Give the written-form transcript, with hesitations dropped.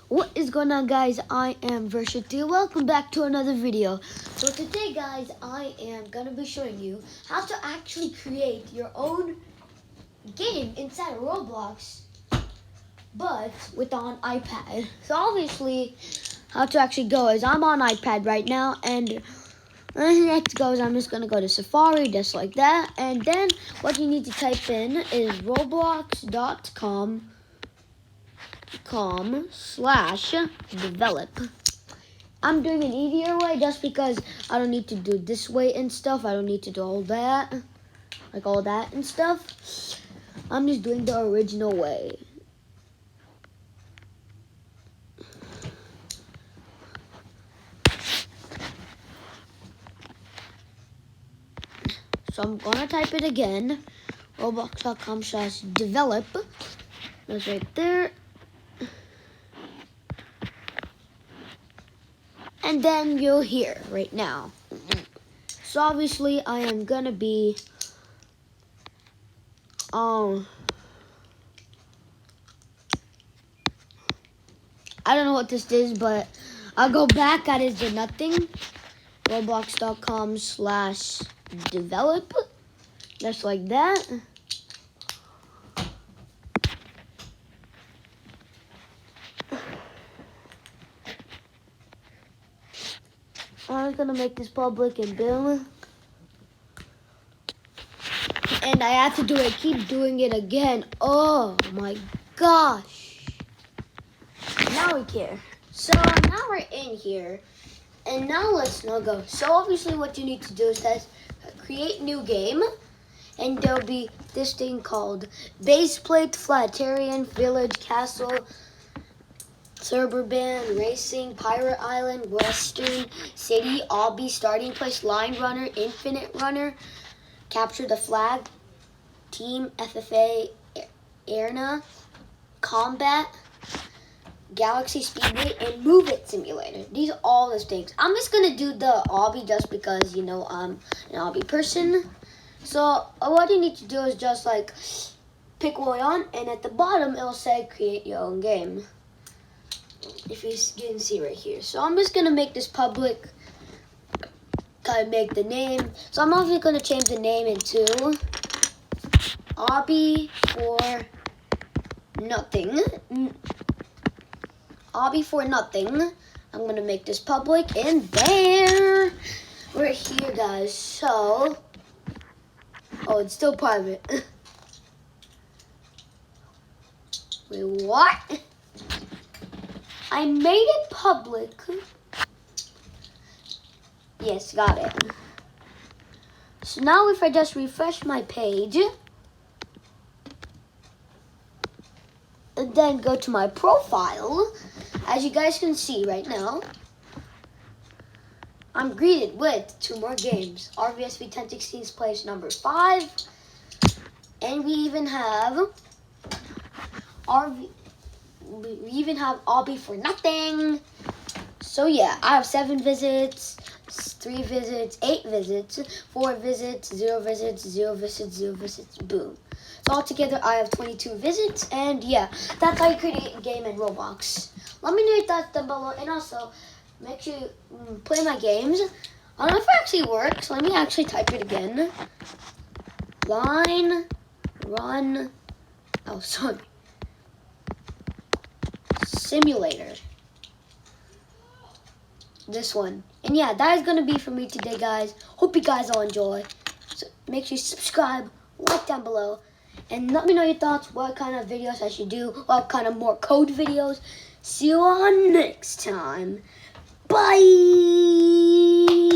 What is going on, guys? I am Vershati. Welcome back to another video. So today, guys, I am gonna be showing you how to actually create your own game inside of Roblox, but with on iPad. So obviously, how to actually go is I'm on iPad right now, and next goes I'm just gonna go to Safari just like that, and then what you need to type in is roblox.com/develop. I'm doing an easier way just because I don't need to do this way and stuff. I don't need to do all that, like all that and stuff. I'm just doing the original way. So I'm gonna type it again, roblox.com/develop. That's right there. And then you'll hear right now. So obviously I am gonna be I don't know what this is, but I'll go back at it to nothing. Roblox.com/develop. Just like that. I'm gonna make this public and boom. And I have to do it, keep doing it again. Oh my gosh. Now we care. So now we're in here. And now let's now go. So obviously what you need to do is that create new game. And there'll be this thing called Base Plate, Flatarian, Village, Castle, Suburban, Racing, Pirate Island, Western City, Obby, Starting Place, Line Runner, Infinite Runner, Capture the Flag, Team, FFA, Arena, Combat, Galaxy Speedway, and Move It Simulator. These are all the things. I'm just gonna do the Obby just because, you know, I'm an Obby person. So what you need to do is just like pick one on, and at the bottom it'll say create your own game. If you can see right here. So I'm just gonna make this public, kind of make the name. So I'm also gonna change the name into Obby for Nothing. Obby for Nothing. I'm gonna make this public, and there we're here, guys. So, oh, it's still private. Wait, what? I made it public. Yes, got it. So now if I just refresh my page, and then go to my profile, as you guys can see right now, I'm greeted with 2 more games. RVSV 1016's place number 5. And we even have Obby for Nothing. So yeah, I have 7 visits, 3 visits, 8 visits, 4 visits, 0 visits, 0 visits, 0 visits, boom. So altogether I have 22 visits, and yeah, that's how you create a game in Roblox. Let me know your thoughts down below, and also make sure you play my games. I don't know if it actually works. Let me actually type it again. Line, run, oh sorry. Simulator. This one. And yeah, that is going to be for me today, guys. Hope you guys all enjoy. So make sure you subscribe, like down below, and let me know your thoughts, what kind of videos I should do, what kind of more code videos. See you on next time. Bye!